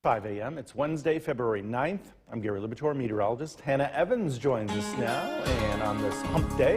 5 a.m. It's Wednesday, February 9th. I'm Gary Libator, meteorologist. Hannah Evans joins us now. And on this hump day,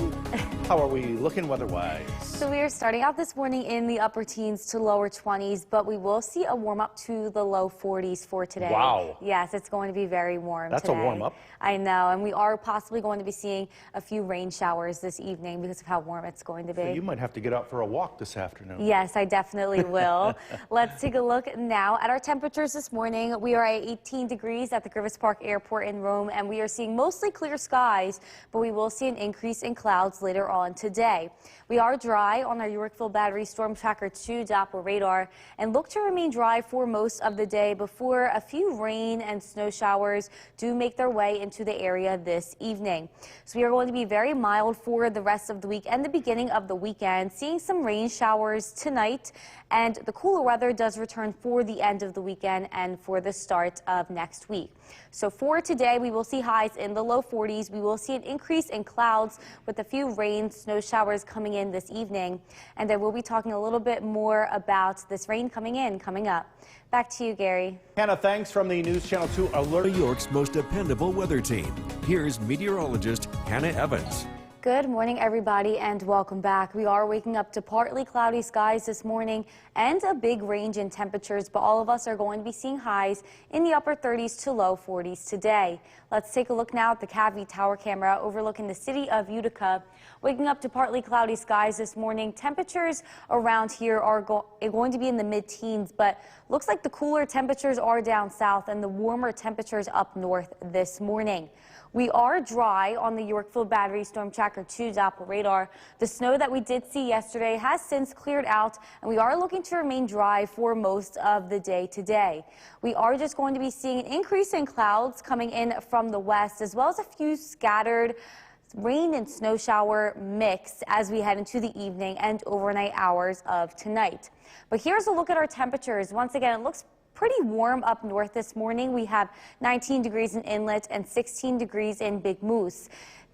how are we looking weather-wise? So we are starting out this morning in the upper teens to lower 20s, but we will see a warm-up to the low 40s for today. Wow. Yes, it's going to be very warm That's today. a warm-up. I know, and we are possibly going to be seeing a few rain showers this evening because of how warm it's going to be. So you might have to get out for a walk this afternoon. Yes, I definitely will. Let's take a look now at our temperatures this morning. We are at 18 degrees at the Griffith Park Airport in Rome, and we are seeing mostly clear skies, but we will see an increase in clouds later on today. We are dry on our Yorkville Battery Storm Tracker 2 Doppler radar and look to remain dry for most of the day before a few rain and snow showers do make their way into the area this evening. So we are going to be very mild for the rest of the week and the beginning of the weekend, seeing some rain showers tonight, and the cooler weather does return for the end of the weekend and for the start of next week. So for today, we will see highs in the low 40s. We will see an increase in clouds with a few rain, snow showers coming in this evening. And I will be talking a little bit more about this rain coming up. Back to you, Gary. Hannah, thanks from the News Channel 2 Alert. New York's most dependable weather team. Here's meteorologist Hannah Evans. Good morning, everybody, and welcome back. We are waking up to partly cloudy skies this morning and a big range in temperatures, but all of us are going to be seeing highs in the upper 30s to low 40s today. Let's take a look now at the Cavie Tower camera overlooking the city of Utica. Waking up to partly cloudy skies this morning. Temperatures around here are going to be in the mid-teens, but looks like the cooler temperatures are down south and the warmer temperatures up north this morning. We are dry on the Yorkville Battery Storm Tracker 2 Doppler radar. The snow that we did see yesterday has since cleared out, and we are looking to remain dry for most of the day today. We are just going to be seeing an increase in clouds coming in from the west, as well as a few scattered rain and snow shower mix as we head into the evening and overnight hours of tonight. But here's a look at our temperatures. Once again, it looks pretty warm up north this morning. We have 19 degrees in Inlet and 16 degrees in Big Moose.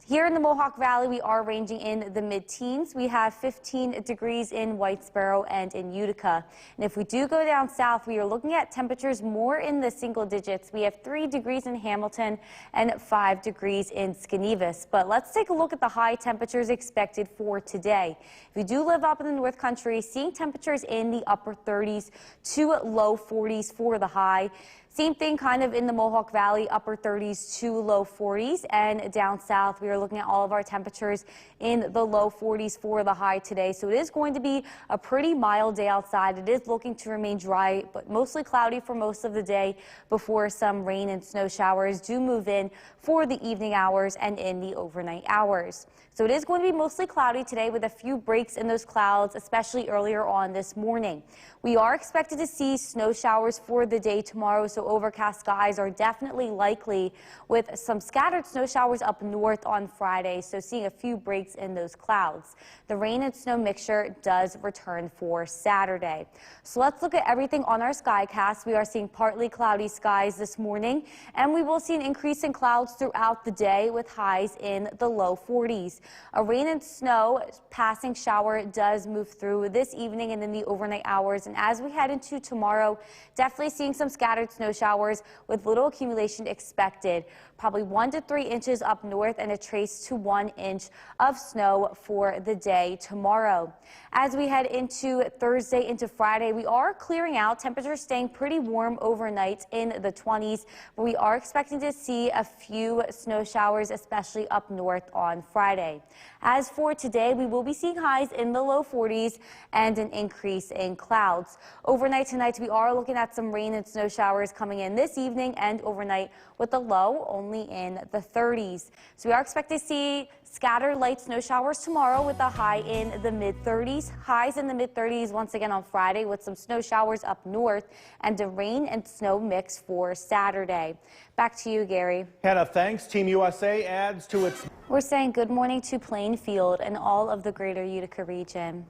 Here in the Mohawk Valley, we are ranging in the mid-teens. We have 15 degrees in White Sparrow and in Utica. And if we do go down south, we are looking at temperatures more in the single digits. We have 3 degrees in Hamilton and 5 degrees in Skanevis. But let's take a look at the high temperatures expected for today. If you do live up in the North Country, seeing temperatures in the upper 30s to low 40s for the high. Same thing kind of in the Mohawk Valley, upper 30s to low 40s, and down south we are looking at all of our temperatures in the low 40s for the high today. So it is going to be a pretty mild day outside. It is looking to remain dry, but mostly cloudy for most of the day before some rain and snow showers do move in for the evening hours and in the overnight hours. So it is going to be mostly cloudy today with a few breaks in those clouds, especially earlier on this morning. We are expected to see snow showers for the day tomorrow, so overcast skies are definitely likely with some scattered snow showers up north on Friday, so seeing a few breaks in those clouds. The rain and snow mixture does return for Saturday. So let's look at everything on our skycast. We are seeing partly cloudy skies this morning, and we will see an increase in clouds throughout the day with highs in the low 40s. A rain and snow passing shower does move through this evening and in the overnight hours, and as we head into tomorrow, definitely seeing some scattered snow showers with little accumulation expected. Probably 1 to 3 inches up north and a trace to 1 inch of snow for the day tomorrow. As we head into Thursday into Friday, we are clearing out. Temperatures staying pretty warm overnight in the 20s, but we are expecting to see a few snow showers, especially up north on Friday. As for today, we will be seeing highs in the low 40s and an increase in clouds. Overnight tonight, we are looking at some rain and snow showers coming in this evening and overnight with the low only in the 30s. So we are expecting to see scattered light snow showers tomorrow with a high in the mid-30s. Highs in the mid-30s once again on Friday with some snow showers up north and a rain and snow mix for Saturday. Back to you, Gary. Hannah, thanks. Team USA adds to its... We're saying good morning to Plainfield and all of the greater Utica region.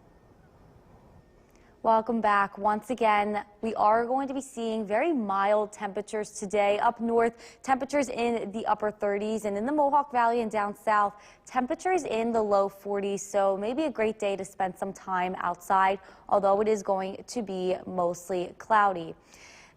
Welcome back. Once again, we are going to be seeing very mild temperatures today. Up north, temperatures in the upper 30s, and in the Mohawk Valley and down south, temperatures in the low 40s. So maybe a great day to spend some time outside, although it is going to be mostly cloudy.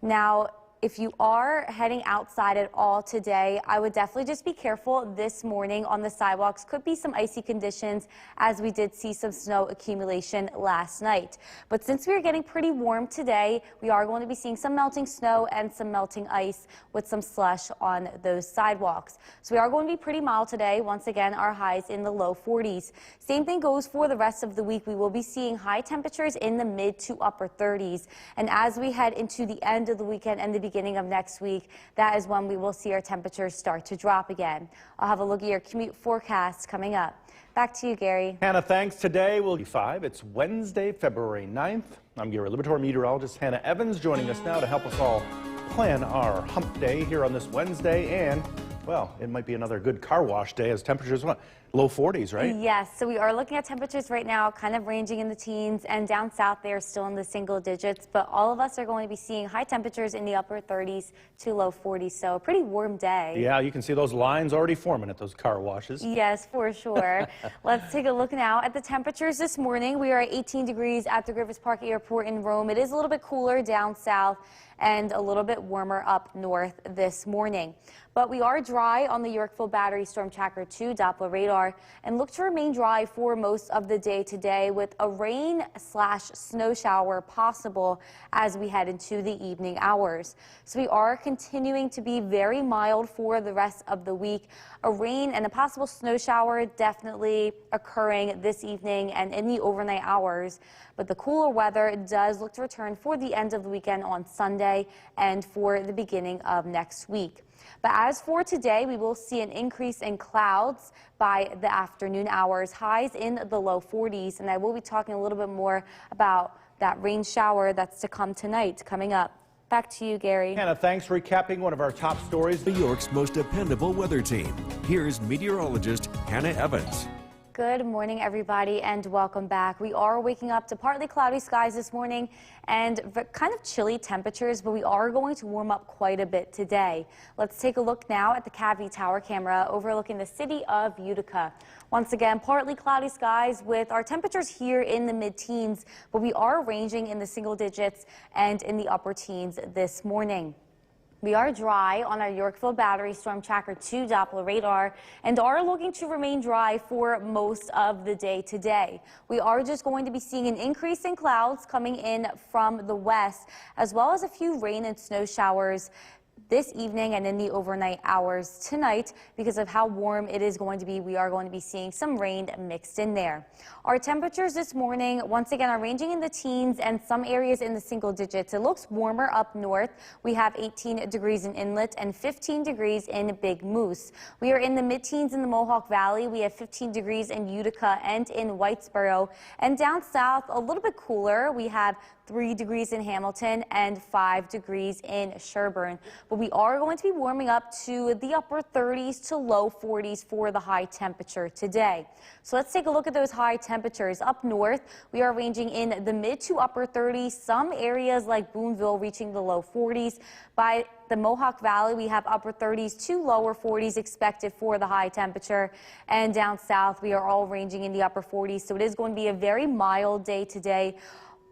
Now, if you are heading outside at all today, I would definitely just be careful this morning on the sidewalks. Could be some icy conditions as we did see some snow accumulation last night. But since we are getting pretty warm today, we are going to be seeing some melting snow and some melting ice with some slush on those sidewalks. So we are going to be pretty mild today. Once again, our highs in the low 40s. Same thing goes for the rest of the week. We will be seeing high temperatures in the mid to upper 30s. And as we head into the end of the weekend and the beginning of next week, that is when we will see our temperatures start to drop again. I'll have a look at your commute forecast coming up. Back to you, Gary. Hannah, thanks. Today will be 5. It's Wednesday, February 9th. I'm Gary Libitor, meteorologist Hannah Evans, joining us now to help us all plan our hump day here on this Wednesday. And, well, it might be another good car wash day as temperatures, what, low 40s, right? Yes, so we are looking at temperatures right now kind of ranging in the teens, and down south they are still in the single digits, but all of us are going to be seeing high temperatures in the upper 30s to low 40s, so a pretty warm day. Yeah, you can see those lines already forming at those car washes. Yes, for sure. Let's take a look now at the temperatures this morning. We are at 18 degrees at the Griffith Park Airport in Rome. It is a little bit cooler down south and a little bit warmer up north this morning. But we are dry on the Yorkville Battery Storm Tracker 2 Doppler radar and look to remain dry for most of the day today with a rain/snow shower possible as we head into the evening hours. So we are continuing to be very mild for the rest of the week. A rain and a possible snow shower definitely occurring this evening and in the overnight hours. But the cooler weather does look to return for the end of the weekend on Sunday and for the beginning of next week. But as for today, we will see an increase in clouds by the afternoon hours, highs in the low 40s. And I will be talking a little bit more about that rain shower that's to come tonight coming up. Back to you, Gary. Hannah, thanks for recapping one of our top stories. New York's most dependable weather team. Here's meteorologist Hannah Evans. Good morning, everybody, and welcome back. We are waking up to partly cloudy skies this morning and kind of chilly temperatures, but we are going to warm up quite a bit today. Let's take a look now at the Cavity Tower camera overlooking the city of Utica. Once again, partly cloudy skies with our temperatures here in the mid-teens, but we are ranging in the single digits and in the upper teens this morning. We are dry on our Yorkville Battery Storm Tracker 2 Doppler radar and are looking to remain dry for most of the day today. We are just going to be seeing an increase in clouds coming in from the west, as well as a few rain and snow showers this evening and in the overnight hours tonight. Because of how warm it is going to be, we are going to be seeing some rain mixed in there. Our temperatures this morning, once again, are ranging in the teens and some areas in the single digits. It looks warmer up north. We have 18 degrees in Inlet and 15 degrees in Big Moose. We are in the mid-teens in the Mohawk Valley. We have 15 degrees in Utica and in Whitesboro. And down south, a little bit cooler. We have 3 degrees in Hamilton and 5 degrees in Sherburne. But we are going to be warming up to the upper 30s to low 40s for the high temperature today. So let's take a look at those high temperatures. Up north, we are ranging in the mid to upper 30s. Some areas like Boonville reaching the low 40s. By the Mohawk Valley, we have upper 30s to lower 40s expected for the high temperature. And down south, we are all ranging in the upper 40s. So it is going to be a very mild day today.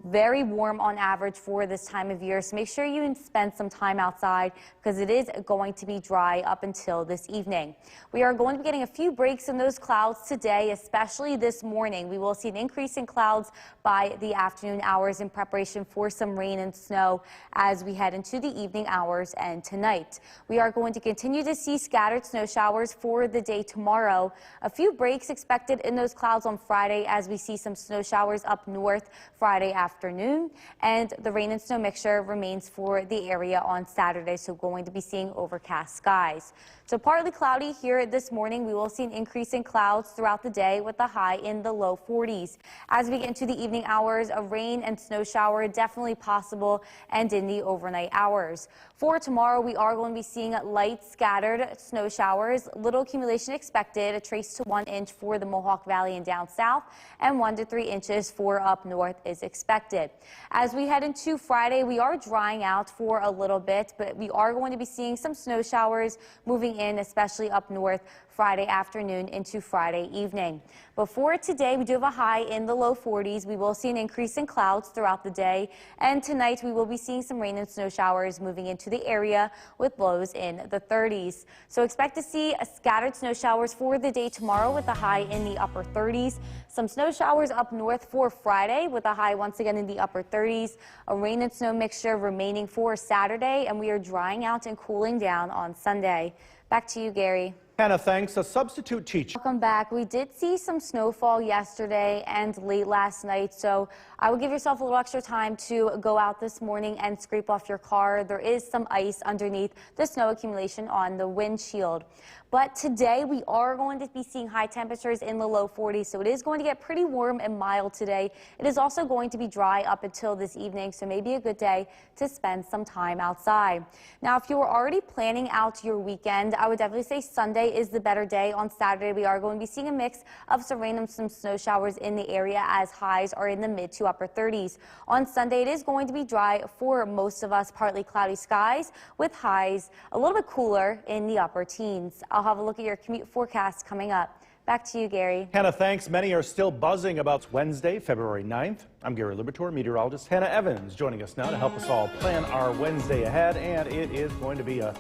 Very warm on average for this time of year, so make sure you spend some time outside because it is going to be dry up until this evening. We are going to be getting a few breaks in those clouds today, especially this morning. We will see an increase in clouds by the afternoon hours in preparation for some rain and snow as we head into the evening hours and tonight. We are going to continue to see scattered snow showers for the day tomorrow. A few breaks expected in those clouds on Friday as we see some snow showers up north Friday afternoon, and the rain and snow mixture remains for the area on Saturday, so going to be seeing overcast skies. So partly cloudy here this morning. We will see an increase in clouds throughout the day with a high in the low 40s. As we get into the evening hours, a rain and snow shower definitely possible and in the overnight hours. For tomorrow, we are going to be seeing light scattered snow showers. Little accumulation expected, a trace to 1 inch for the Mohawk Valley and down south, and 1 to 3 inches for up north is expected. As we head into Friday, we are drying out for a little bit, but we are going to be seeing some snow showers moving in, especially up north Friday afternoon into Friday evening. Before today, we do have a high in the low 40s. We will see an increase in clouds throughout the day. And tonight, we will be seeing some rain and snow showers moving into the area with lows in the 30s. So expect to see scattered snow showers for the day tomorrow with a high in the upper 30s. Some snow showers up north for Friday with a high once again in the upper 30s. A rain and snow mixture remaining for Saturday, and we are drying out and cooling down on Sunday. Back to you, Gary. Hannah, thanks. A substitute teacher. Welcome back. We did see some snowfall yesterday and late last night, so I would give yourself a little extra time to go out this morning and scrape off your car. There is some ice underneath the snow accumulation on the windshield. But today we are going to be seeing high temperatures in the low 40s, so it is going to get pretty warm and mild today. It is also going to be dry up until this evening, so maybe a good day to spend some time outside. Now, if you were already planning out your weekend, I would definitely say Sunday is the better day. On Saturday, we are going to be seeing a mix of some rain and some snow showers in the area as highs are in the mid to upper 30s. On Sunday, it is going to be dry for most of us, partly cloudy skies with highs a little bit cooler in the upper teens. I'll have a look at your commute forecast coming up. Back to you, Gary. Hannah, thanks. Many are still buzzing about Wednesday, February 9th. I'm Gary Liberatore, meteorologist Hannah Evans, joining us now to help us all plan our Wednesday ahead, and it is going to be a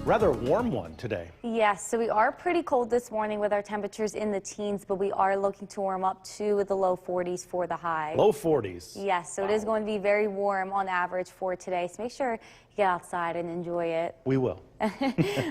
rather warm one today. Yes, so we are pretty cold this morning with our temperatures in the teens, but we are looking to warm up to the low 40s for the high. Low 40s. Yes, so It is going to be very warm on average for today, so make sure you get outside and enjoy it. We will.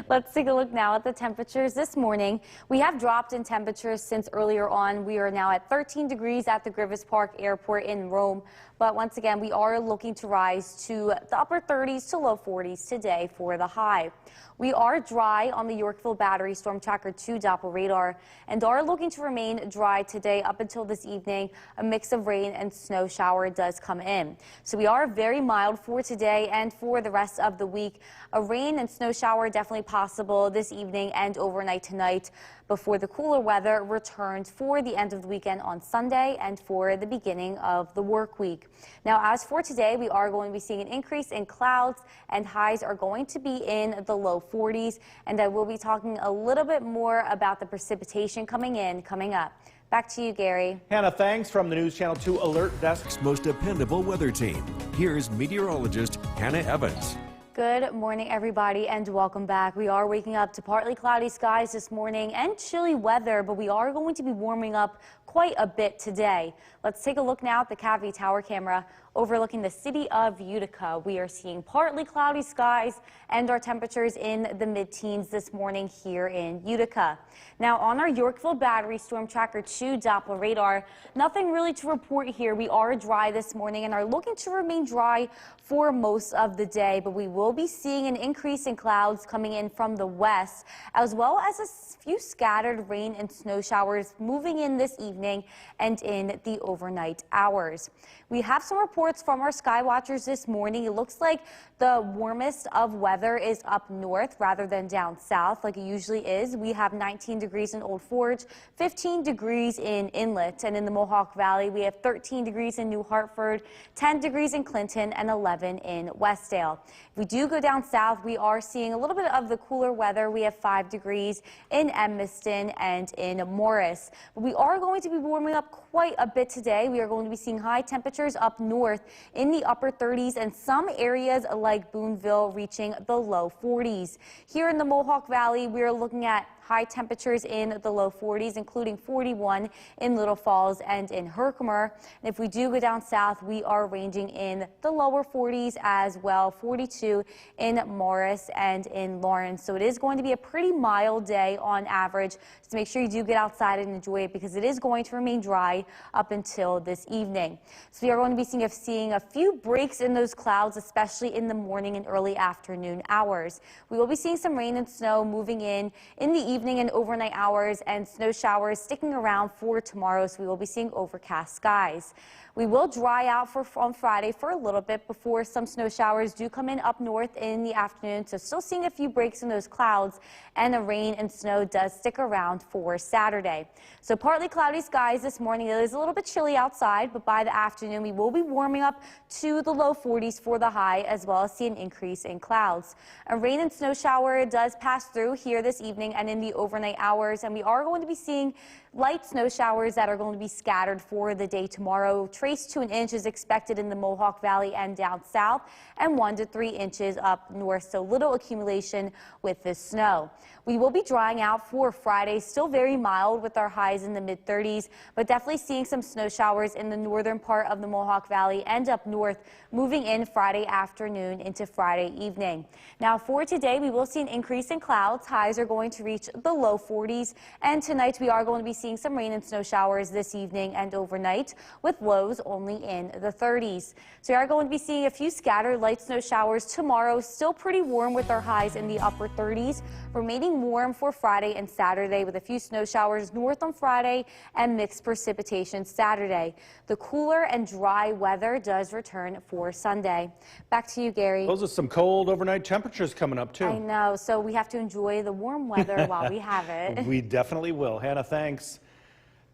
Let's take a look now at the temperatures this morning. We have dropped in temperatures since earlier on. We are now at 13 degrees at the Griffith Park Airport in Rome. But once again, we are looking to rise to the upper 30s to low 40s today for the high. We are dry on the Yorkville Battery Storm Tracker 2 Doppler radar and are looking to remain dry today up until this evening. A mix of rain and snow shower does come in. So we are very mild for today and for the rest of the week. A rain and snow shower definitely possible this evening and overnight tonight before the cooler weather returns for the end of the weekend on Sunday and for the beginning of the work week. Now, as for today, we are going to be seeing an increase in clouds and highs are going to be in the low 40s. And I will be talking a little bit more about the precipitation coming up. Back to you, Gary. Hannah, thanks. From the News Channel 2 Alert Desk. Most dependable weather team. Here's meteorologist Hannah Evans. Good morning, everybody, and welcome back. We are waking up to partly cloudy skies this morning and chilly weather, but we are going to be warming up quite a bit today. Let's take a look now at the Cavity Tower camera overlooking the city of Utica. We are seeing partly cloudy skies and our temperatures in the mid-teens this morning here in Utica. Now, on our Yorkville Battery Storm Tracker 2 Doppler radar, nothing really to report here. We are dry this morning and are looking to remain dry for most of the day, but we will be seeing an increase in clouds coming in from the west, as well as a few scattered rain and snow showers moving in this evening and in the overnight hours. We have some reports from our sky watchers this morning. It looks like the warmest of weather is up north rather than down south like it usually is. We have 19 degrees in Old Forge, 15 degrees in Inlet, and in the Mohawk Valley we have 13 degrees in New Hartford, 10 degrees in Clinton, and 11 in Westdale. If we do go down south, we are seeing a little bit of the cooler weather. We have 5 degrees in Edmiston and in Morris. But we are going to be warming up quite a bit today. We are going to be seeing high temperatures up north in the upper 30s and some areas like Boonville reaching the low 40s. Here in the Mohawk Valley, we are looking at high temperatures in the low 40s, including 41 in Little Falls and in Herkimer. And if we do go down south, we are ranging in the lower 40s as well, 42 in Morris and in Lawrence. So it is going to be a pretty mild day on average. So make sure you do get outside and enjoy it because it is going to remain dry up until this evening. So we are going to be seeing a few breaks in those clouds, especially in the morning and early afternoon hours. We will be seeing some rain and snow moving in the evening and overnight hours, and snow showers sticking around for tomorrow, so we will be seeing overcast skies. We will dry out on Friday for a little bit before some snow showers do come in up north in the afternoon, so still seeing a few breaks in those clouds, and the rain and snow does stick around for Saturday. So partly cloudy skies this morning. It is a little bit chilly outside, but by the afternoon we will be warming up to the low 40s for the high, as well as see an increase in clouds. A rain and snow shower does pass through here this evening and in the the overnight hours, and we are going to be seeing light snow showers that are going to be scattered for the day tomorrow. Trace to an inch is expected in the Mohawk Valley and down south, and 1 to 3 inches up north, so little accumulation with this snow. We will be drying out for Friday, still very mild with our highs in the mid-30s, but definitely seeing some snow showers in the northern part of the Mohawk Valley and up north, moving in Friday afternoon into Friday evening. Now for today, we will see an increase in clouds. Highs are going to reach the low 40s, and tonight we are going to be seeing some rain and snow showers this evening and overnight, with lows only in the 30s. So we are going to be seeing a few scattered light snow showers tomorrow. Still pretty warm with our highs in the upper 30s, remaining warm for Friday and Saturday with a few snow showers north on Friday and mixed precipitation Saturday. The cooler and dry weather does return for Sunday. Back to you, Gary. Those are some cold overnight temperatures coming up, too. I know, so we have to enjoy the warm weather while we have it. We definitely will. Hannah, thanks.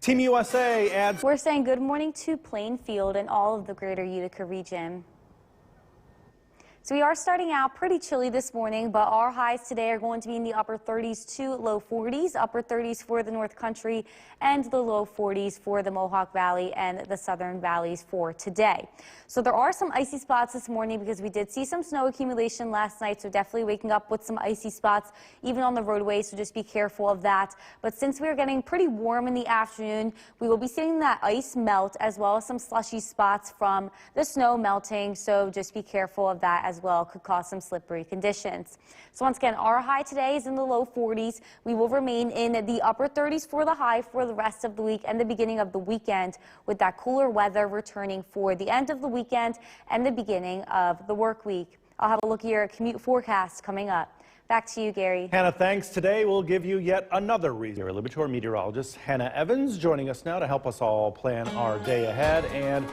Team USA adds. We're saying good morning to Plainfield and all of the greater Utica region. So we are starting out pretty chilly this morning, but our highs today are going to be in the upper 30s to low 40s, upper 30s for the North Country and the low 40s for the Mohawk Valley and the southern valleys for today. So there are some icy spots this morning because we did see some snow accumulation last night, so definitely waking up with some icy spots even on the roadways, so just be careful of that. But since we are getting pretty warm in the afternoon, we will be seeing that ice melt as well as some slushy spots from the snow melting, so just be careful of that as well. Could cause some slippery conditions. So once again, our high today is in the low 40s. We will remain in the upper 30s for the high for the rest of the week and the beginning of the weekend, with that cooler weather returning for the end of the weekend and the beginning of the work week. I'll have a look at your commute forecast coming up. Back to you, Gary. Hannah, thanks. Today we'll give you yet another reason. Our Livermore meteorologist Hannah Evans joining us now to help us all plan our day ahead, and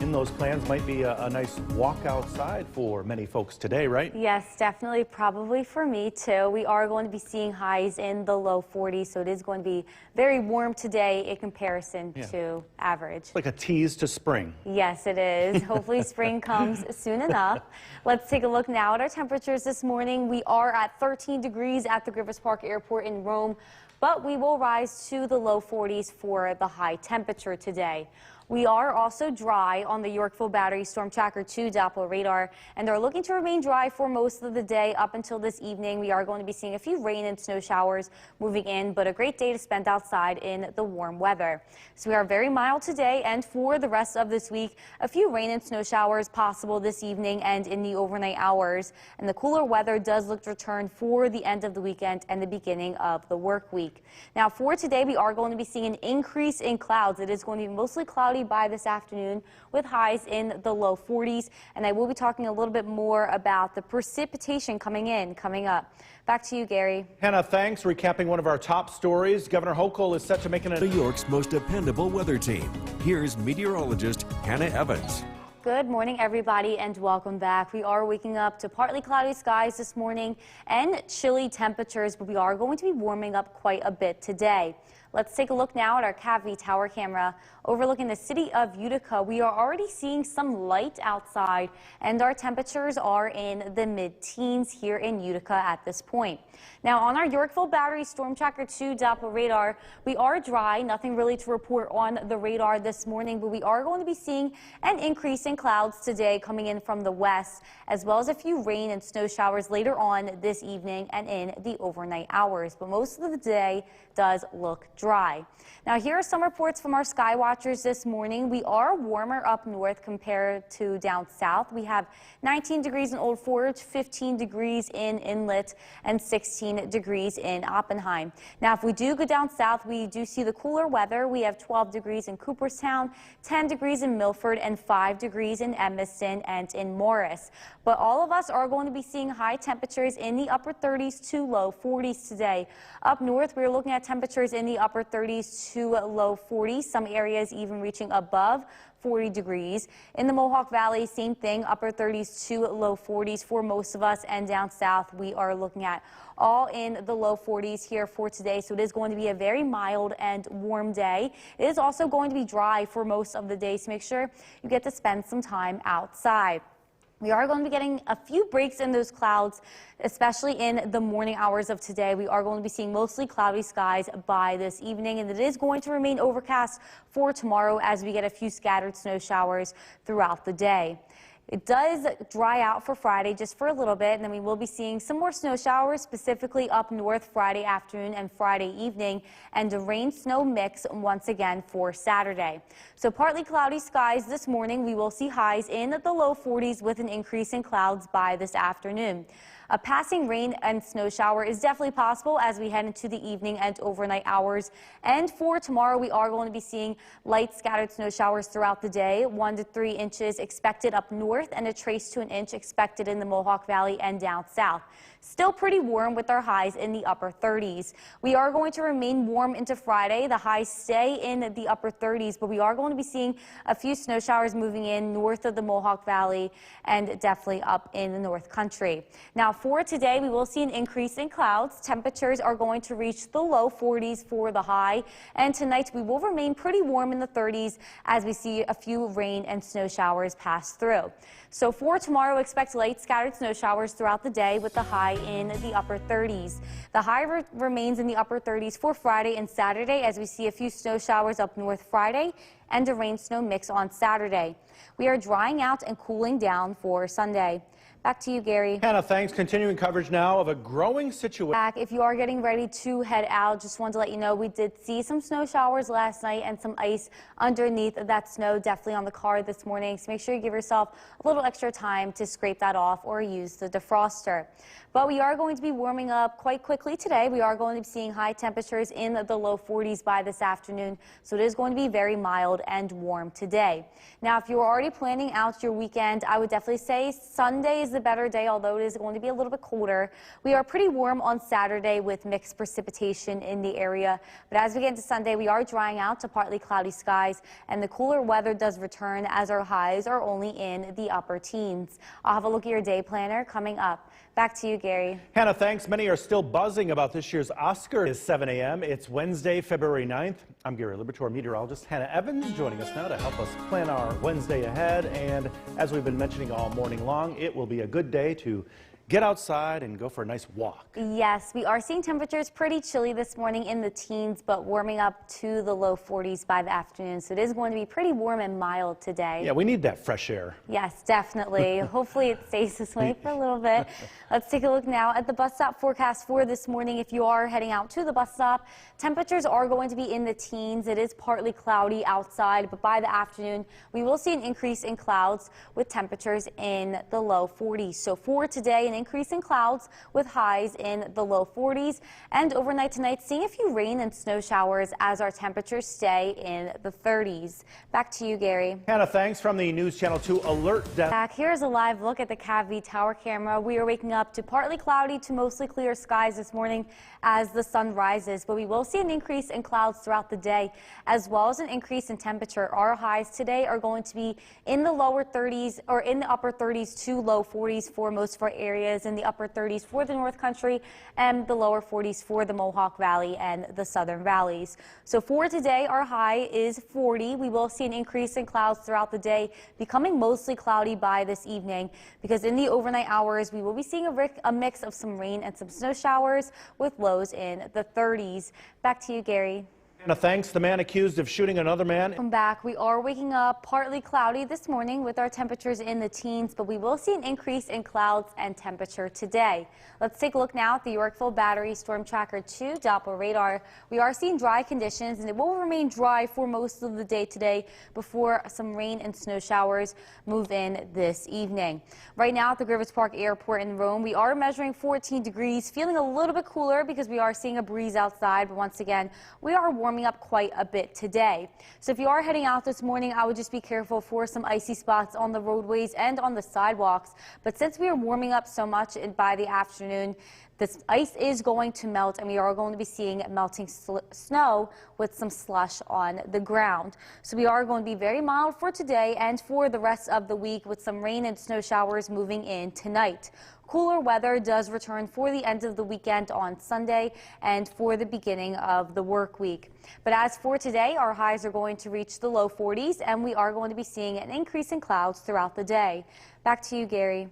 in those plans might be a nice walk outside for many folks today, right? Yes, definitely, probably for me too. We are going to be seeing highs in the low 40s, so it is going to be very warm today in comparison to average. Like a tease to spring. Yes, it is. Hopefully spring comes soon enough. Let's take a look now at our temperatures this morning. We are at 13 degrees at the Griffith Park Airport in Rome, but we will rise to the low 40s for the high temperature today. We are also dry on the Yorkville Battery Storm Tracker 2 Doppler radar, and they're looking to remain dry for most of the day up until this evening. We are going to be seeing a few rain and snow showers moving in, but a great day to spend outside in the warm weather. So we are very mild today, and for the rest of this week, a few rain and snow showers possible this evening and in the overnight hours. And the cooler weather does look to return for the end of the weekend and the beginning of the work week. Now for today, we are going to be seeing an increase in clouds. It is going to be mostly cloudy by this afternoon with highs in the low 40s, and I will be talking a little bit more about the precipitation coming up. Back to you, Gary. Hannah, thanks. Recapping one of our top stories, Governor Hochul is set to make New York's most dependable weather team. Here's meteorologist Hannah Evans. Good morning, everybody, and welcome back. We are waking up to partly cloudy skies this morning and chilly temperatures, but we are going to be warming up quite a bit today. Let's take a look now at our Cavity Tower camera overlooking the city of Utica. We are already seeing some light outside, and our temperatures are in the mid-teens here in Utica at this point. Now, on our Yorkville Battery Storm Tracker 2 Doppler radar, we are dry. Nothing really to report on the radar this morning, but we are going to be seeing an increase in clouds today coming in from the west, as well as a few rain and snow showers later on this evening and in the overnight hours. But most of the day does look dry. Now, here are some reports from our sky watchers this morning. We are warmer up north compared to down south. We have 19 degrees in Old Forge, 15 degrees in Inlet, and 16 degrees in Oppenheim. Now, if we do go down south, we do see the cooler weather. We have 12 degrees in Cooperstown, 10 degrees in Milford, and 5 degrees in Evanston and in Morris. But all of us are going to be seeing high temperatures in the upper 30s to low 40s today. Up north, we're looking at temperatures in the upper 30s to low 40s, some areas even reaching above 40 degrees. In the Mohawk Valley, same thing, upper 30s to low 40s for most of us, and down south we are looking at all in the low 40s here for today. So it is going to be a very mild and warm day. It is also going to be dry for most of the day, so make sure you get to spend some time outside. We are going to be getting a few breaks in those clouds, especially in the morning hours of today. We are going to be seeing mostly cloudy skies by this evening, and it is going to remain overcast for tomorrow as we get a few scattered snow showers throughout the day. It does dry out for Friday just for a little bit, and then we will be seeing some more snow showers, specifically up north Friday afternoon and Friday evening, and a rain-snow mix once again for Saturday. So partly cloudy skies this morning. We will see highs in the low 40s with an increase in clouds by this afternoon. A passing rain and snow shower is definitely possible as we head into the evening and overnight hours. And for tomorrow, we are going to be seeing light scattered snow showers throughout the day. 1 to 3 inches expected up north and a trace to an inch expected in the Mohawk Valley and down south. Still pretty warm with our highs in the upper 30s. We are going to remain warm into Friday. The highs stay in the upper 30s, but we are going to be seeing a few snow showers moving in north of the Mohawk Valley and definitely up in the North Country. Now, for today, we will see an increase in clouds. Temperatures are going to reach the low 40s for the high, and tonight we will remain pretty warm in the 30s as we see a few rain and snow showers pass through. So for tomorrow, expect light scattered snow showers throughout the day with the high in the upper 30s. The high remains in the upper 30s for Friday and Saturday as we see a few snow showers up north Friday and a rain-snow mix on Saturday. We are drying out and cooling down for Sunday. Back to you, Gary. Hannah, thanks. Continuing coverage now of a growing situation. If you are getting ready to head out, just wanted to let you know we did see some snow showers last night and some ice underneath that snow, definitely on the car this morning. So make sure you give yourself a little extra time to scrape that off or use the defroster. But we are going to be warming up quite quickly today. We are going to be seeing high temperatures in the low 40s by this afternoon. So it is going to be very mild and warm today. Now, if you're already planning out your weekend, I would definitely say Sunday is the better day, although it is going to be a little bit colder. We are pretty warm on Saturday with mixed precipitation in the area. But as we get into Sunday, we are drying out to partly cloudy skies, and the cooler weather does return as our highs are only in the upper teens. I'll have a look at your day planner coming up. Back to you, Gary. Hannah, thanks. Many are still buzzing about this year's Oscar. It's 7 a.m. It's Wednesday, February 9th. I'm Gary Liberatore meteorologist Hannah Evans joining us now to help us plan our Wednesday ahead. And as we've been mentioning all morning long, it will be a good day to get outside and go for a nice walk. Yes, we are seeing temperatures pretty chilly this morning in the teens, but warming up to the low 40s by the afternoon. So it is going to be pretty warm and mild today. Yeah, we need that fresh air. Yes, definitely. Hopefully it stays this way for a little bit. Let's take a look now at the bus stop forecast for this morning. If you are heading out to the bus stop, temperatures are going to be in the teens. It is partly cloudy outside, but by the afternoon, we will see an increase in clouds with temperatures in the low 40s. So for today, an increase in clouds with highs in the low 40s, and overnight tonight seeing a few rain and snow showers as our temperatures stay in the 30s. Back to you, Gary. Hannah, thanks from the News Channel 2 Alert Desk. Back here's a live look at the CAVV tower camera. We are waking up to partly cloudy to mostly clear skies this morning as the sun rises, but we will see an increase in clouds throughout the day as well as an increase in temperature. Our highs today are going to be in the lower 30s or in the upper 30s to low 40s for most of our areas, in the upper 30s for the North Country and the lower 40s for the Mohawk Valley and the southern valleys. So for today, our high is 40. We will see an increase in clouds throughout the day, becoming mostly cloudy by this evening, because in the overnight hours, we will be seeing a mix of some rain and some snow showers with lows in the 30s. Back to you, Gary. Hannah, thanks. The man accused of shooting another man. Welcome back. We are waking up partly cloudy this morning with our temperatures in the teens, but we will see an increase in clouds and temperature today. Let's take a look now at the Yorkville Battery Storm Tracker 2 Doppler radar. We are seeing dry conditions, and it will remain dry for most of the day today before some rain and snow showers move in this evening. Right now at the Griffith Park Airport in Rome, we are measuring 14 degrees, feeling a little bit cooler because we are seeing a breeze outside, but once again, we are warming up quite a bit today. So if you are heading out this morning, I would just be careful for some icy spots on the roadways and on the sidewalks. But since we are warming up so much by the afternoon, this ice is going to melt, and we are going to be seeing melting snow with some slush on the ground. So we are going to be very mild for today and for the rest of the week with some rain and snow showers moving in tonight. Cooler weather does return for the end of the weekend on Sunday and for the beginning of the work week. But as for today, our highs are going to reach the low 40s, and we are going to be seeing an increase in clouds throughout the day. Back to you, Gary.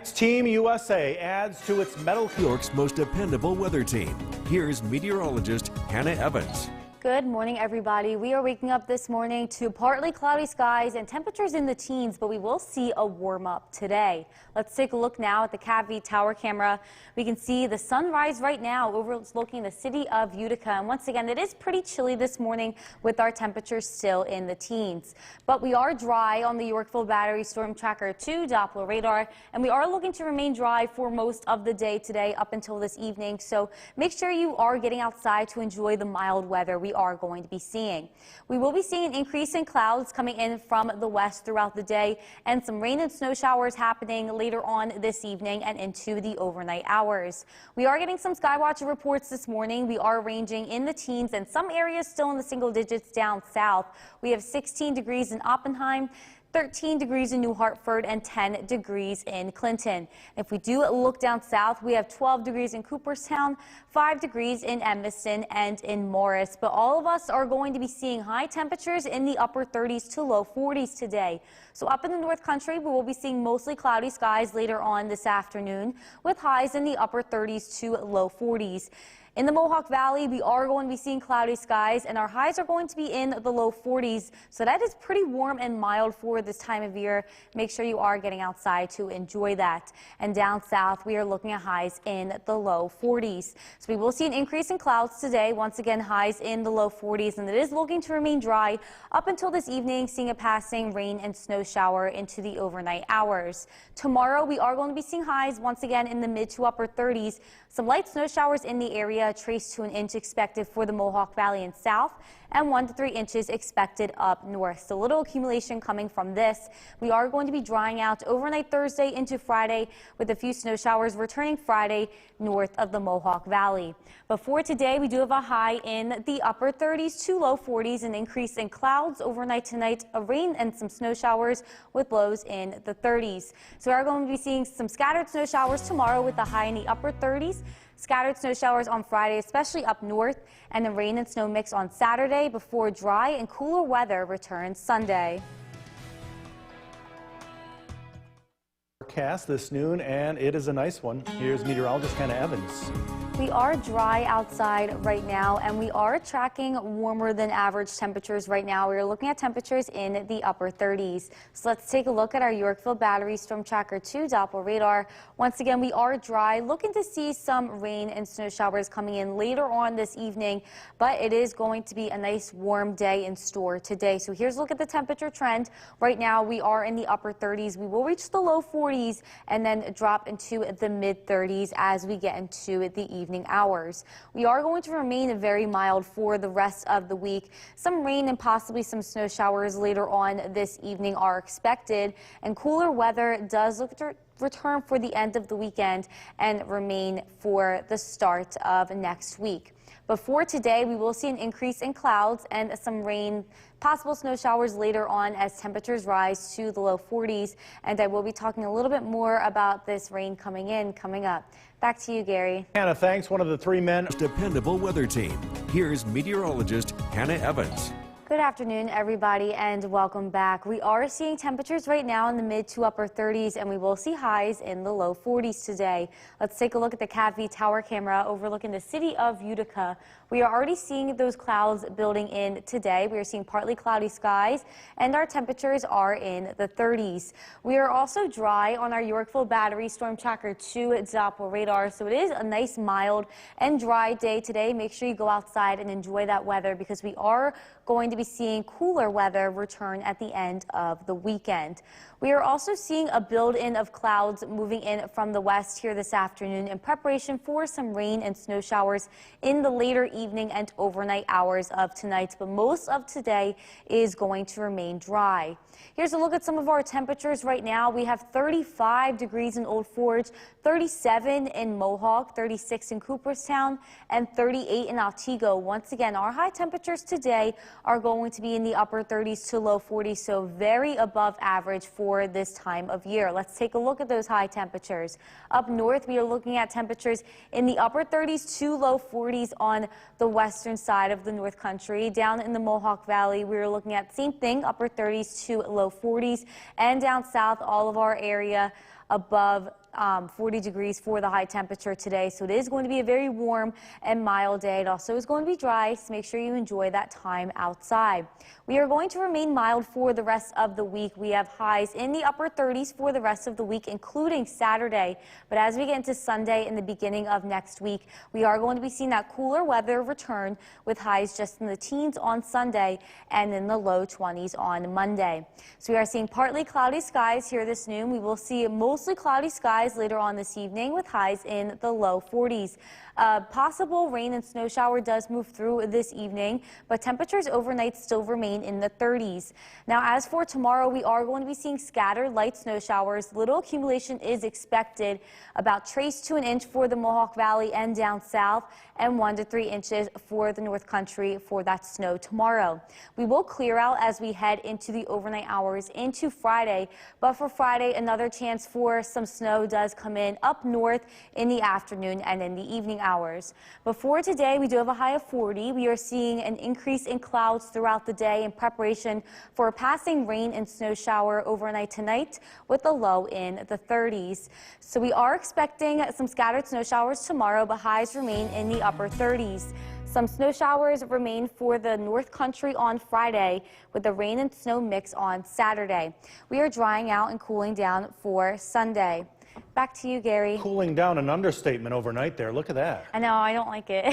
Team USA adds to its medal. New York's most dependable weather team. Here's meteorologist Hannah Evans. Good morning, everybody. We are waking up this morning to partly cloudy skies and temperatures in the teens, but we will see a warm up today. Let's take a look now at the CAVV tower camera. We can see the sunrise right now overlooking the city of Utica. And once again, it is pretty chilly this morning with our temperatures still in the teens. But we are dry on the Yorkville Battery Storm Tracker 2 Doppler radar, and we are looking to remain dry for most of the day today up until this evening. So make sure you are getting outside to enjoy the mild weather we are going to be seeing. We will be seeing an increase in clouds coming in from the west throughout the day, and some rain and snow showers happening later on this evening and into the overnight hours. We are getting some Skywatcher reports this morning. We are ranging in the teens and some areas still in the single digits down south. We have 16 degrees in Oppenheim, 13 degrees in New Hartford, and 10 degrees in Clinton. If we do look down south, we have 12 degrees in Cooperstown, 5 degrees in Evanston, and in Morris. But all of us are going to be seeing high temperatures in the upper 30s to low 40s today. So up in the North Country, we will be seeing mostly cloudy skies later on this afternoon, with highs in the upper 30s to low 40s. In the Mohawk Valley, we are going to be seeing cloudy skies, and our highs are going to be in the low 40s. So that is pretty warm and mild for this time of year. Make sure you are getting outside to enjoy that. And down south, we are looking at highs in the low 40s. So we will see an increase in clouds today. Once again, highs in the low 40s, and it is looking to remain dry up until this evening, seeing a passing rain and snow shower into the overnight hours. Tomorrow, we are going to be seeing highs once again in the mid to upper 30s. Some light snow showers in the area, trace to an inch expected for the Mohawk Valley and south, and 1 to 3 inches expected up north. So little accumulation coming from this. We are going to be drying out overnight Thursday into Friday, with a few snow showers returning Friday north of the Mohawk Valley. But for today, we do have a high in the upper 30s to low 40s, an increase in clouds overnight tonight, a rain and some snow showers with lows in the 30s. So we are going to be seeing some scattered snow showers tomorrow with a high in the upper 30s. Scattered snow showers on Friday, especially up north, and the rain and snow mix on Saturday before dry and cooler weather returns Sunday. Forecast this noon, and it is a nice one. Here's meteorologist Hannah Evans. We are dry outside right now, and we are tracking warmer than average temperatures right now. We are looking at temperatures in the upper 30s. So let's take a look at our Yorkville Battery Storm Tracker 2 Doppler radar. Once again, we are dry, looking to see some rain and snow showers coming in later on this evening, but it is going to be a nice warm day in store today. So here's a look at the temperature trend. Right now, we are in the upper 30s. We will reach the low 40s and then drop into the mid 30s as we get into the evening hours. We are going to remain very mild for the rest of the week. Some rain and possibly some snow showers later on this evening are expected, and cooler weather does look to return for the end of the weekend and remain for the start of next week. But for today, we will see an increase in clouds and some rain, possible snow showers later on as temperatures rise to the low 40s. And I will be talking a little bit more about this rain coming up. Back to you, Gary. Hannah, thanks. One of the 3 men. Dependable weather team. Here's meteorologist Hannah Evans. Good afternoon, everybody, and welcome back. We are seeing temperatures right now in the mid to upper 30s, and we will see highs in the low 40s today. Let's take a look at the CAVV tower camera overlooking the city of Utica. We are already seeing those clouds building in today. We are seeing partly cloudy skies, and our temperatures are in the 30s. We are also dry on our Yorkville Battery Storm Tracker 2 Doppler radar, so it is a nice, mild, and dry day today. Make sure you go outside and enjoy that weather, because we are going to be seeing cooler weather return at the end of the weekend. We are also seeing a build-in of clouds moving in from the west here this afternoon in preparation for some rain and snow showers in the later evening and overnight hours of tonight, but most of today is going to remain dry. Here's a look at some of our temperatures right now. We have 35 degrees in Old Forge, 37 in Mohawk, 36 in Cooperstown, and 38 in Altego. Once again, our high temperatures today are going to be in the upper 30s to low 40s, so very above average for this time of year. Let's take a look at those high temperatures. Up north, we are looking at temperatures in the upper 30s to low 40s on the western side of the North Country. Down in the Mohawk Valley, we are looking at same thing, upper 30s to low 40s, and down south, all of our area above 40 degrees for the high temperature today. So it is going to be a very warm and mild day. It also is going to be dry, so make sure you enjoy that time outside. We are going to remain mild for the rest of the week. We have highs in the upper 30s for the rest of the week, including Saturday. But as we get into Sunday and the beginning of next week, we are going to be seeing that cooler weather return with highs just in the teens on Sunday and in the low 20s on Monday. So we are seeing partly cloudy skies here this noon. We will see mostly cloudy skies later on this evening with highs in the low 40s. Possible rain and snow shower does move through this evening, but temperatures overnight still remain in the 30s. Now, as for tomorrow, we are going to be seeing scattered light snow showers. Little accumulation is expected, about trace to an inch for the Mohawk Valley and down south, and 1 to 3 inches for the North Country for that snow tomorrow. We will clear out as we head into the overnight hours into Friday, but for Friday, another chance for some snow does come in up north in the afternoon and in the evening hours. Before today, we do have a high of 40. We are seeing an increase in clouds throughout the day in preparation for a passing rain and snow shower overnight tonight with a low in the 30s. So we are expecting some scattered snow showers tomorrow, but highs remain in the upper 30s. Some snow showers remain for the North Country on Friday with the rain and snow mix on Saturday. We are drying out and cooling down for Sunday. Back to you, Gary. Cooling down, an understatement overnight there. Look at that. I know, I don't like it.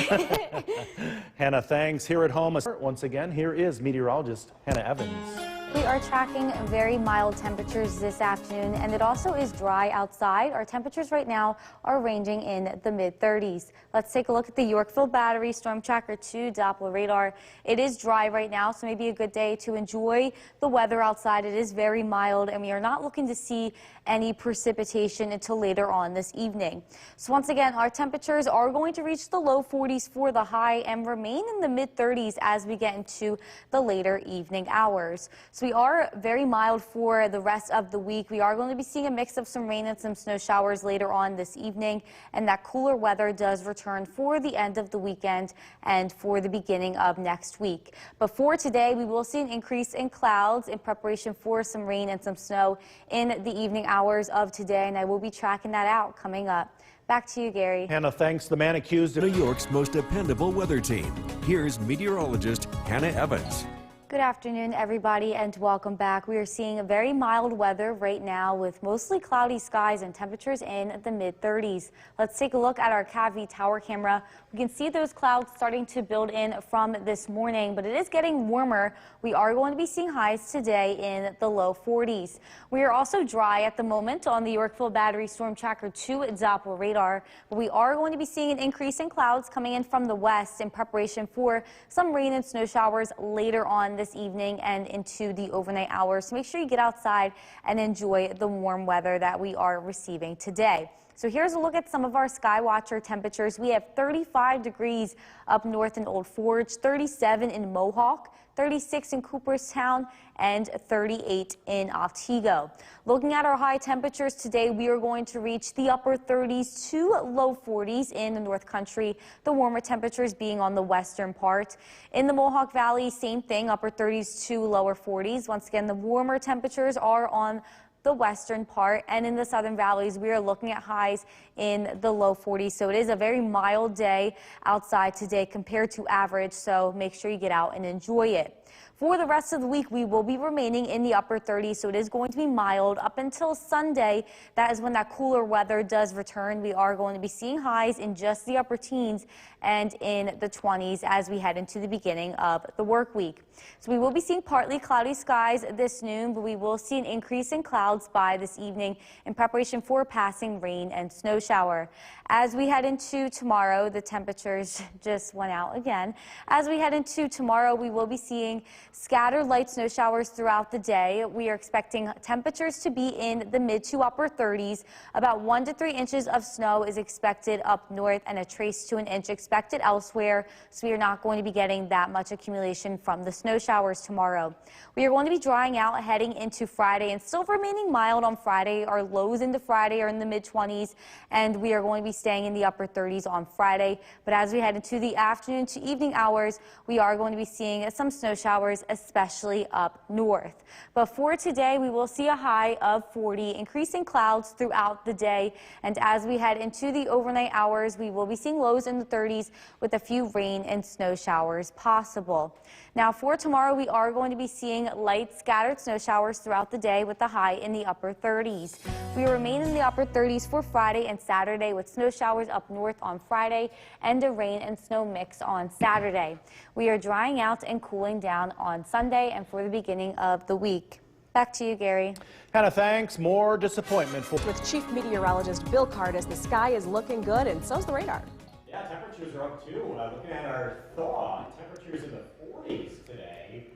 Hannah, thanks. Here at home, once again, here is meteorologist Hannah Evans. We are tracking very mild temperatures this afternoon, and it also is dry outside. Our temperatures right now are ranging in the mid-30s. Let's take a look at the Yorkville Battery Storm Tracker 2 Doppler radar. It is dry right now, so maybe a good day to enjoy the weather outside. It is very mild, and we are not looking to see any precipitation until later on this evening. So once again, our temperatures are going to reach the low 40s for the high and remain in the mid-30s as we get into the later evening hours. So we are very mild for the rest of the week. We are going to be seeing a mix of some rain and some snow showers later on this evening, and that cooler weather does return for the end of the weekend and for the beginning of next week. But for today, we will see an increase in clouds in preparation for some rain and some snow in the evening hours of today, and I will be tracking that out coming up. Back to you, Gary. Hannah, thanks. The man accused of New York's most dependable weather team. Here's meteorologist Hannah Evans. Good afternoon, everybody, and welcome back. We are seeing a very mild weather right now with mostly cloudy skies and temperatures in the mid-30s. Let's take a look at our Cavity Tower camera. We can see those clouds starting to build in from this morning, but it is getting warmer. We are going to be seeing highs today in the low 40s. We are also dry at the moment on the Yorkville Battery Storm Tracker 2 Doppler radar, but we are going to be seeing an increase in clouds coming in from the west in preparation for some rain and snow showers later on this evening and into the overnight hours. So make sure you get outside and enjoy the warm weather that we are receiving today. So here's a look at some of our Skywatcher temperatures. We have 35 degrees up north in Old Forge, 37 in Mohawk, 36 in Cooperstown, and 38 in Otsego. Looking at our high temperatures today, we are going to reach the upper 30s to low 40s in the North Country, the warmer temperatures being on the western part. In the Mohawk Valley, same thing, upper 30s to lower 40s. Once again, the warmer temperatures are on the western part, and in the southern valleys we are looking at highs in the low 40s. So it is a very mild day outside today compared to average, so make sure you get out and enjoy it. For the rest of the week, we will be remaining in the upper 30s, so it is going to be mild up until Sunday. That is when that cooler weather does return. We are going to be seeing highs in just the upper teens and in the 20s as we head into the beginning of the work week. So we will be seeing partly cloudy skies this noon, but we will see an increase in clouds by this evening in preparation for a passing rain and snow shower. As we head into tomorrow, the temperatures just went out again. As we head into tomorrow, we will be seeing seeing scattered light snow showers throughout the day. We are expecting temperatures to be in the mid to upper 30s. About 1 to 3 inches of snow is expected up north and a trace to an inch expected elsewhere. So we are not going to be getting that much accumulation from the snow showers tomorrow. We are going to be drying out heading into Friday and still remaining mild on Friday. Our lows into Friday are in the mid 20s, and we are going to be staying in the upper 30s on Friday. But as we head into the afternoon to evening hours, we are going to be seeing some snow showers, especially up north. But for today, we will see a high of 40, increasing clouds throughout the day. And as we head into the overnight hours, we will be seeing lows in the 30s with a few rain and snow showers possible. Now for tomorrow, we are going to be seeing light scattered snow showers throughout the day with a high in the upper 30s. We remain in the upper 30s for Friday and Saturday with snow showers up north on Friday and a rain and snow mix on Saturday. We are drying out and cooling down on Sunday and for the beginning of the week. Back to you, Gary. Hannah, thanks. More disappointment for With Chief Meteorologist Bill Cardis, the sky is looking good and so's the radar. Yeah, temperatures are up too. Looking at our thaw, temperatures in the 40s today.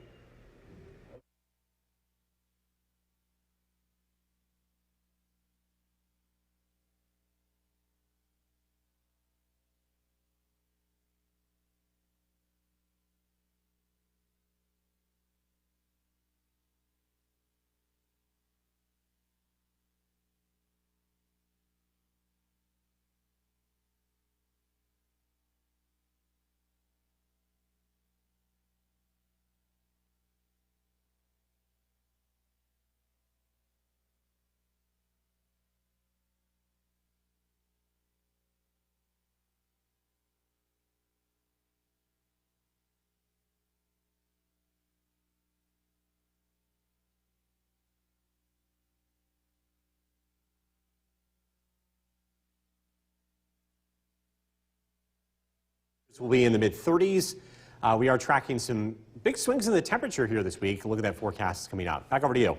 We'll be in the mid-30s. We are tracking some big swings in the temperature here this week. Look at that forecast coming out. Back over to you.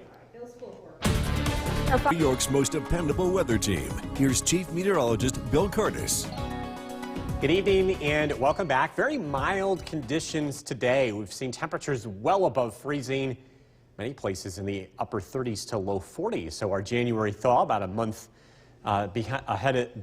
New York's most dependable weather team. Here's Chief Meteorologist Bill Cardis. Good evening and welcome back. Very mild conditions today. We've seen temperatures well above freezing. Many places in the upper 30s to low 40s. So our January thaw about a month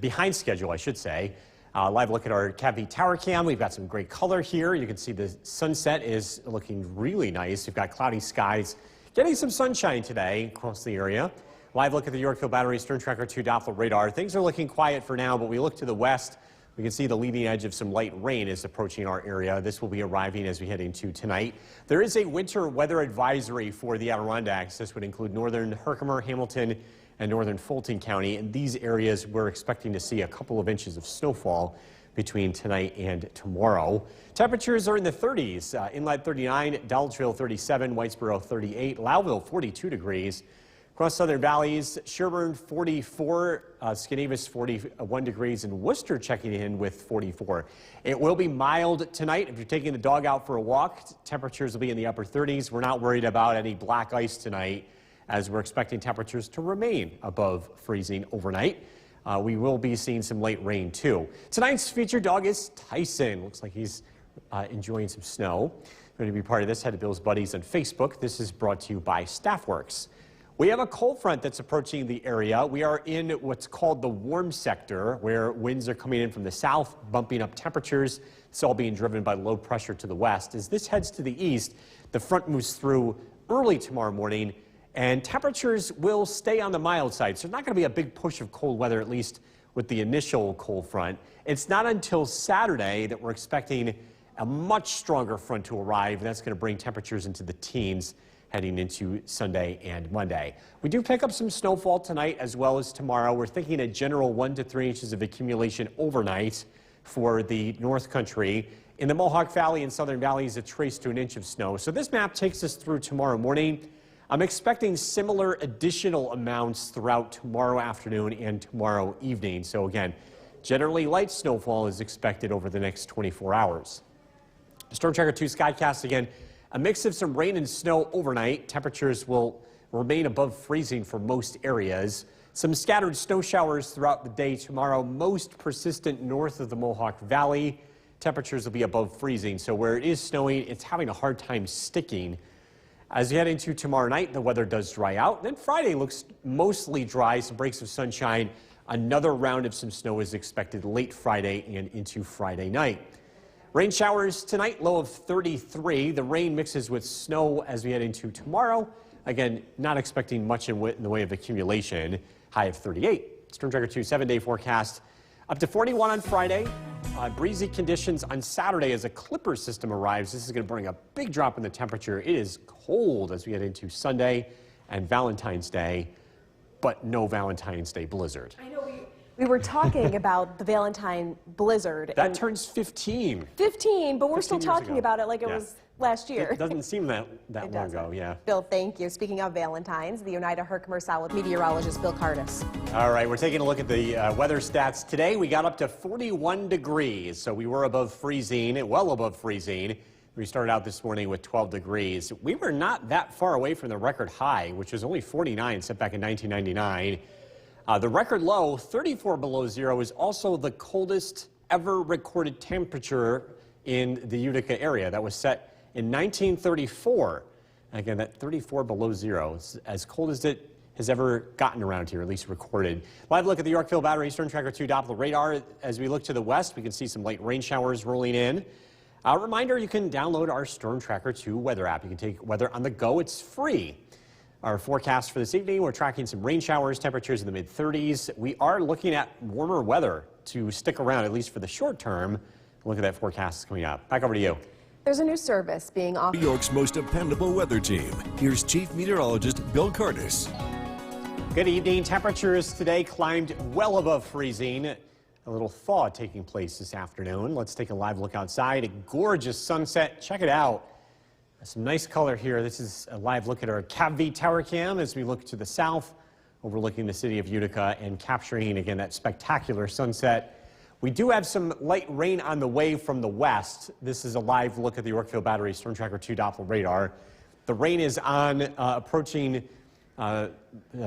behind schedule, I should say. Live look at our Cavite Tower cam. We've got some great color here. You can see the sunset is looking really nice. We've got cloudy skies, getting some sunshine today across the area. Live look at the Yorkville Battery Stern Tracker 2 Doppler radar. Things are looking quiet for now, but we look to the west. We can see the leading edge of some light rain is approaching our area. This will be arriving as we head into tonight. There is a winter weather advisory for the Adirondacks. This would include northern Herkimer, Hamilton, and northern Fulton County. In these areas, we're expecting to see a couple of inches of snowfall between tonight and tomorrow. Temperatures are in the 30s. Inlet 39, Dallettsville 37, Whitesboro 38, Lowville 42 degrees. Across southern valleys, Sherburne 44, Schenevus 41 degrees, and Worcester checking in with 44. It will be mild tonight. If you're taking the dog out for a walk, temperatures will be in the upper 30s. We're not worried about any black ice tonight, as we're expecting temperatures to remain above freezing overnight. We will be seeing some late rain too. Tonight's featured dog is Tyson. Looks like he's enjoying some snow. Going to be part of this, head to Bill's Buddies on Facebook. This is brought to you by Staffworks. We have a cold front that's approaching the area. We are in what's called the warm sector, where winds are coming in from the south, bumping up temperatures. It's all being driven by low pressure to the west. As this heads to the east, the front moves through early tomorrow morning, and temperatures will stay on the mild side. So there's not going to be a big push of cold weather, at least with the initial cold front. It's not until Saturday that we're expecting a much stronger front to arrive, and that's going to bring temperatures into the teens heading into Sunday and Monday. We do pick up some snowfall tonight as well as tomorrow. We're thinking a general 1 to 3 inches of accumulation overnight for the North Country. In the Mohawk Valley and Southern Valleys, a trace to an inch of snow. So this map takes us through tomorrow morning. I'm expecting similar additional amounts throughout tomorrow afternoon and tomorrow evening. So again, generally light snowfall is expected over the next 24 hours. Storm Tracker 2 Skycast again. A mix of some rain and snow overnight. Temperatures will remain above freezing for most areas. Some scattered snow showers throughout the day tomorrow, most persistent north of the Mohawk Valley. temperatures will be above freezing. So where it is snowing, it's having a hard time sticking. As you head into tomorrow night, the weather does dry out. Then Friday looks mostly dry, some breaks of sunshine. Another round of some snow is expected late Friday and into Friday night. Rain showers tonight, low of 33. The rain mixes with snow as we head into tomorrow. Again, not expecting much in the way of accumulation. High of 38. Storm Tracker 2 7-day forecast. Up to 41 on Friday. Breezy conditions on Saturday as a Clipper system arrives. This is going to bring a big drop in the temperature. It is cold as we head into Sunday and Valentine's Day, but no Valentine's Day blizzard. I know we were talking about the Valentine blizzard. That turns 15. 15, but we're 15 still years talking ago. about it like it Yeah. was last year. It doesn't seem that It long doesn't. ago, yeah. Bill, thank you. Speaking of Valentines, the Oneida Herkimer South meteorologist Bill Cardis. All right, we're taking a look at the weather stats today. We got up to 41 degrees, so we were above freezing, well above freezing. We started out this morning with 12 degrees. We were not that far away from the record high, which was only 49 set back in 1999. The record low, 34 below zero, is also the coldest ever recorded temperature in the Utica area. That was set in 1934. Again, that 34 below zero is as cold as it has ever gotten around here, at least recorded. Live look at the Yorkville Battery Storm Tracker 2 Doppler radar. As we look to the west, we can see some light rain showers rolling in. A reminder, you can download our Storm Tracker 2 weather app. You can take weather on the go. It's free. Our forecast for this evening, we're tracking some rain showers, temperatures in the mid-30s. We are looking at warmer weather to stick around, at least for the short term. Look at that forecast coming up. Back over to you. There's a new service being New offered. York's most dependable weather team. Here's Chief Meteorologist Bill Cardis. Good evening. Temperatures today climbed well above freezing. A little thaw taking place this afternoon. Let's take a live look outside. A gorgeous sunset. Check it out. Some nice color here. This is a live look at our CAVV tower cam as we look to the south, overlooking the city of Utica and capturing, again, that spectacular sunset. We do have some light rain on the way from the west. This is a live look at the Yorkville Battery Storm Tracker 2 Doppler radar. The rain is on approaching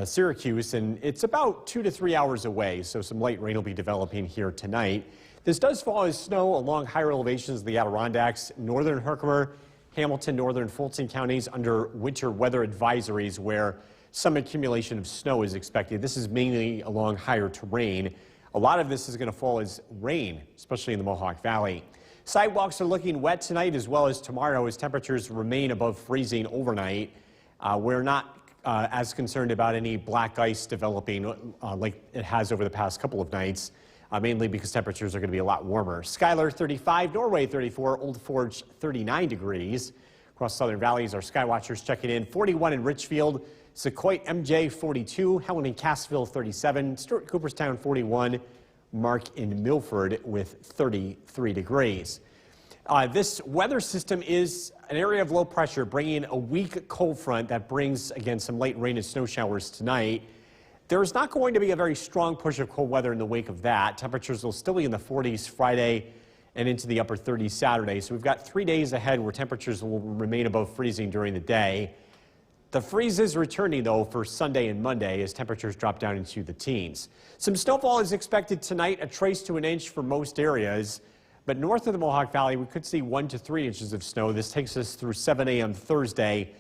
Syracuse, and it's about 2 to 3 hours away, so some light rain will be developing here tonight. This does fall as snow along higher elevations of the Adirondacks, northern Herkimer, Hamilton, northern Fulton counties under winter weather advisories where some accumulation of snow is expected. This is mainly along higher terrain. A lot of this is going to fall as rain, especially in the Mohawk Valley. Sidewalks are looking wet tonight as well as tomorrow as temperatures remain above freezing overnight. We're not as concerned about any black ice developing like it has over the past couple of nights, mainly because temperatures are going to be a lot warmer. Schuyler 35, Norway 34, Old Forge 39 degrees. Across southern valleys, our skywatchers checking in. 41 in Richfield, Sequoia MJ 42, Helen and Cassville 37, Stuart Cooperstown 41, Mark in Milford with 33 degrees. This weather system is an area of low pressure, bringing a weak cold front that brings, again, some light rain and snow showers tonight. There's not going to be a very strong push of cold weather in the wake of that. Temperatures will still be in the 40s Friday and into the upper 30s Saturday. So we've got 3 days ahead where temperatures will remain above freezing during the day. The freeze is returning, though, for Sunday and Monday as temperatures drop down into the teens. Some snowfall is expected tonight, a trace to an inch for most areas. But north of the Mohawk Valley, we could see 1 to 3 inches of snow. This takes us through 7 a.m. Thursday.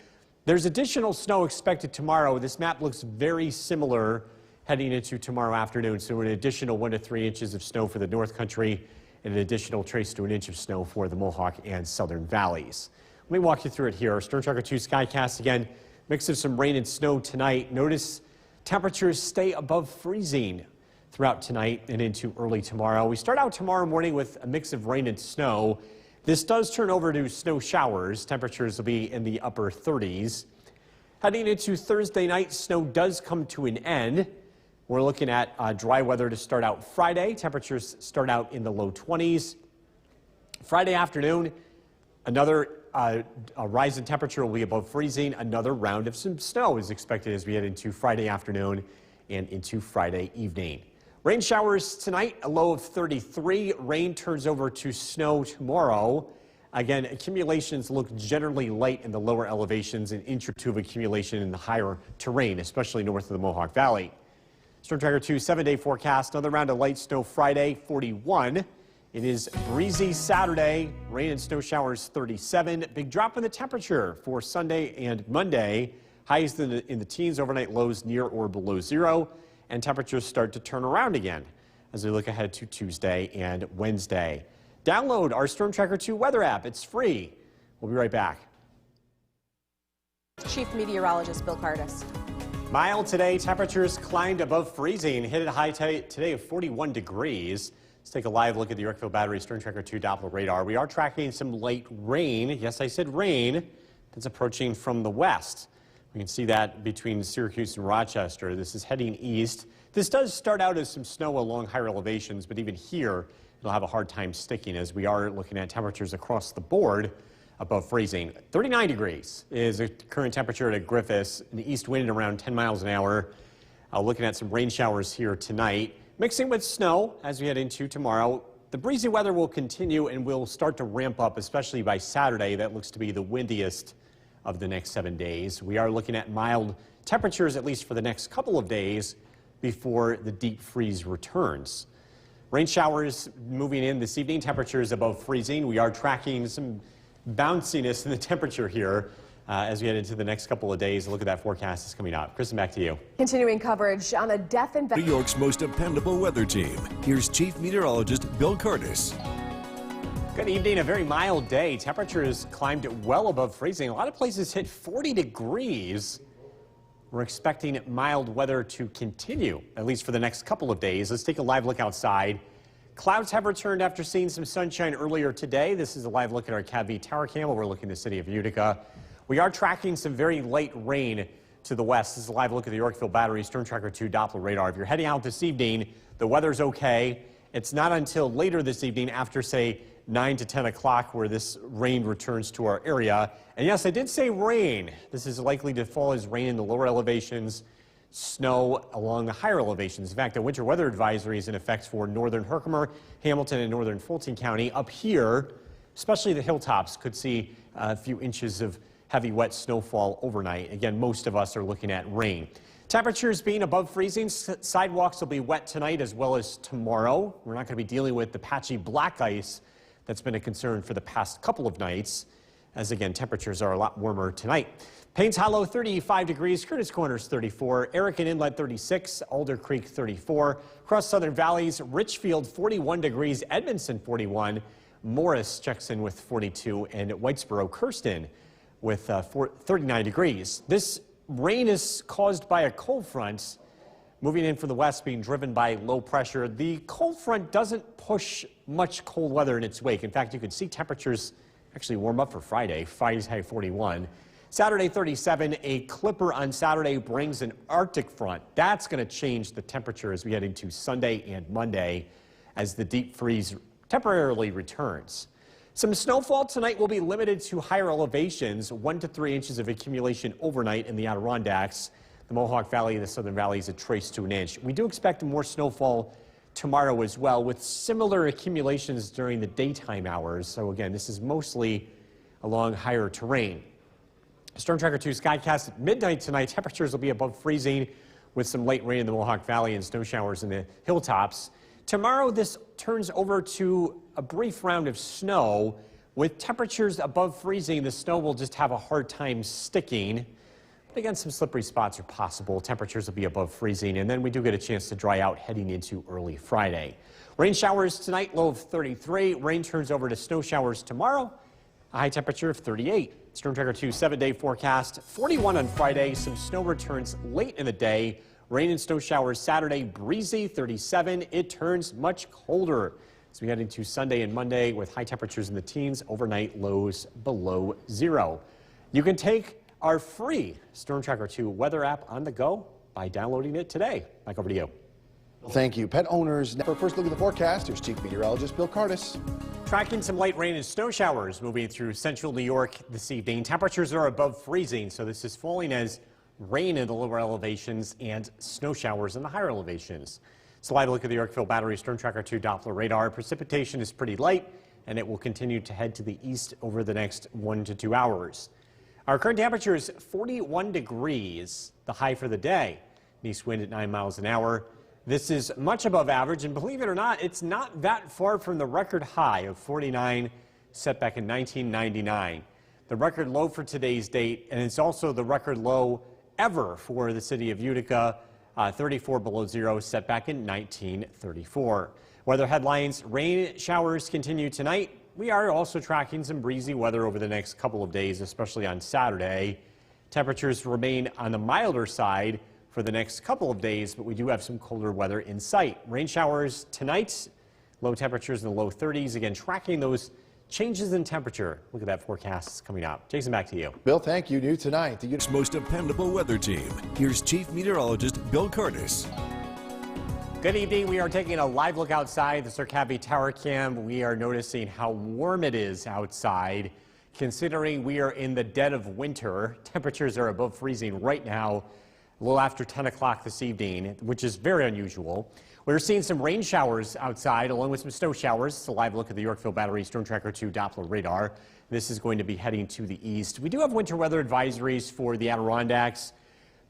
There's additional snow expected tomorrow. This map looks very similar heading into tomorrow afternoon. So an additional 1 to 3 inches of snow for the North Country and an additional trace to an inch of snow for the Mohawk and southern valleys. Let me walk you through it here. Our Storm Tracker 2 Skycast again. Mix of some rain and snow tonight. Notice temperatures stay above freezing throughout tonight and into early tomorrow. We start out tomorrow morning with a mix of rain and snow. This does turn over to snow showers. Temperatures will be in the upper 30s. Heading into Thursday night, snow does come to an end. We're looking at dry weather to start out Friday. Temperatures start out in the low 20s. Friday afternoon, another a rise in temperature will be above freezing. Another round of some snow is expected as we head into Friday afternoon and into Friday evening. Rain showers tonight, a low of 33. Rain turns over to snow tomorrow. Again, accumulations look generally light in the lower elevations, an inch or two of accumulation in the higher terrain, especially north of the Mohawk Valley. Storm Tracker 2 7-day forecast, another round of light snow Friday, 41 It is breezy Saturday, rain and snow showers 37. Big drop in the temperature for Sunday and Monday. Highs in the teens, overnight lows near or below zero. And temperatures start to turn around again as we look ahead to Tuesday and Wednesday. Download our Storm Tracker 2 weather app. It's free. We'll be right back. Chief Meteorologist Bill Cardis. Mild today, temperatures climbed above freezing, hit a high today of 41 degrees. Let's take a live look at the Yorkville Battery Storm Tracker 2 Doppler radar. We are tracking some late rain. Yes, I said rain. That's approaching from the west. We can see that between Syracuse and Rochester. This is heading east. This does start out as some snow along higher elevations, but even here, it'll have a hard time sticking as we are looking at temperatures across the board above freezing. 39 degrees is the current temperature at Griffiths. An east wind around 10 miles an hour. Looking at some rain showers here tonight, mixing with snow as we head into tomorrow. The breezy weather will continue and will start to ramp up, especially by Saturday. That looks to be the windiest of the next 7 days. We are looking at mild temperatures, at least for the next couple of days, before the deep freeze returns. Rain showers moving in this evening, temperatures above freezing. We are tracking some bounciness in the temperature here as we head into the next couple of days. A look at that forecast is coming up. Kristen, back to you. Continuing coverage on a death in New York's most dependable weather team. Here's Chief Meteorologist Bill Cardis. Good evening. A very mild day. Temperatures climbed well above freezing. A lot of places hit 40 degrees. We're expecting mild weather to continue, at least for the next couple of days. Let's take a live look outside. Clouds have returned after seeing some sunshine earlier today. This is a live look at our CAV tower cam overlooking the city of Utica. We are tracking some very late rain to the west. This is a live look at the Yorkville Battery Storm Tracker 2 Doppler radar. If you're heading out this evening, the weather's okay. It's not until later this evening after, say, 9 to 10 o'clock where this rain returns to our area. And yes, I did say rain. This is likely to fall as rain in the lower elevations, snow along the higher elevations. In fact, a winter weather advisory is in effect for northern Herkimer, Hamilton, and northern Fulton County. Up here, especially the hilltops, could see a few inches of heavy wet snowfall overnight. Again, most of us are looking at rain. Temperatures being above freezing, sidewalks will be wet tonight as well as tomorrow. We're not going to be dealing with the patchy black ice that's been a concern for the past couple of nights, as again, temperatures are a lot warmer tonight. Paynes Hollow 35 degrees, Curtis Corners 34, Erican Inlet 36, Alder Creek 34, across Southern Valleys, Richfield 41 degrees, Edmondson 41, Morris checks in with 42, and Whitesboro Kirsten with 39 degrees. This rain is caused by a cold front moving in from the west, being driven by low pressure. The cold front doesn't push much cold weather in its wake. In fact, you can see temperatures actually warm up for Friday. Friday's high 41. Saturday 37. A clipper on Saturday brings an Arctic front. That's going to change the temperature as we head into Sunday and Monday as the deep freeze temporarily returns. Some snowfall tonight will be limited to higher elevations, 1 to 3 inches of accumulation overnight in the Adirondacks. The Mohawk Valley and the Southern Valleys a trace to an inch. We do expect more snowfall tomorrow as well, with similar accumulations during the daytime hours. So again, this is mostly along higher terrain. Storm Tracker 2 Skycast at midnight tonight. Temperatures will be above freezing with some late rain in the Mohawk Valley and snow showers in the hilltops. Tomorrow, this turns over to a brief round of snow. With temperatures above freezing, the snow will just have a hard time sticking. But again, some slippery spots are possible. Temperatures will be above freezing, and then we do get a chance to dry out heading into early Friday. Rain showers tonight, low of 33. Rain turns over to snow showers tomorrow, a high temperature of 38. Storm Tracker 2 7-day forecast, 41 on Friday. Some snow returns late in the day. Rain and snow showers Saturday, breezy, 37. It turns much colder as we head into Sunday and Monday with high temperatures in the teens, overnight lows below zero. You can take our free Storm Tracker 2 weather app on the go by downloading it today. Back over to you. Well, thank you. Pet owners, for a first look at the forecast, here's Chief Meteorologist Bill Cardis. Tracking some light rain and snow showers moving through central New York this evening. Temperatures are above freezing, so this is falling as rain in the lower elevations and snow showers in the higher elevations. So live look at the Yorkville Battery Storm Tracker 2 Doppler radar. Precipitation is pretty light, and it will continue to head to the east over the next 1 to 2 hours. Our current temperature is 41 degrees, the high for the day. An east wind at 9 miles an hour. This is much above average, and believe it or not, it's not that far from the record high of 49 set back in 1999. The record low for today's date, and it's also the record low ever for the city of Utica, 34 below zero, set back in 1934. Weather headlines: rain showers continue tonight. We are also tracking some breezy weather over the next couple of days, especially on Saturday. Temperatures remain on the milder side for the next couple of days, but we do have some colder weather in sight. Rain showers tonight, low temperatures in the low 30s. Again, tracking those changes in temperature. Look at that forecast coming up. Jason, back to you. Bill, thank you. New tonight, the Utica Most dependable weather team. Here's Chief Meteorologist Bill Curtis. Good evening. We are taking a live look outside the Sir Cavi Tower Cam. We are noticing how warm it is outside, considering we are in the dead of winter. Temperatures are above freezing right now, a little after 10 o'clock this evening, which is very unusual. We're seeing some rain showers outside, along with some snow showers. It's a live look at the Yorkville Battery Storm Tracker 2 Doppler radar. This is going to be heading to the east. We do have winter weather advisories for the Adirondacks,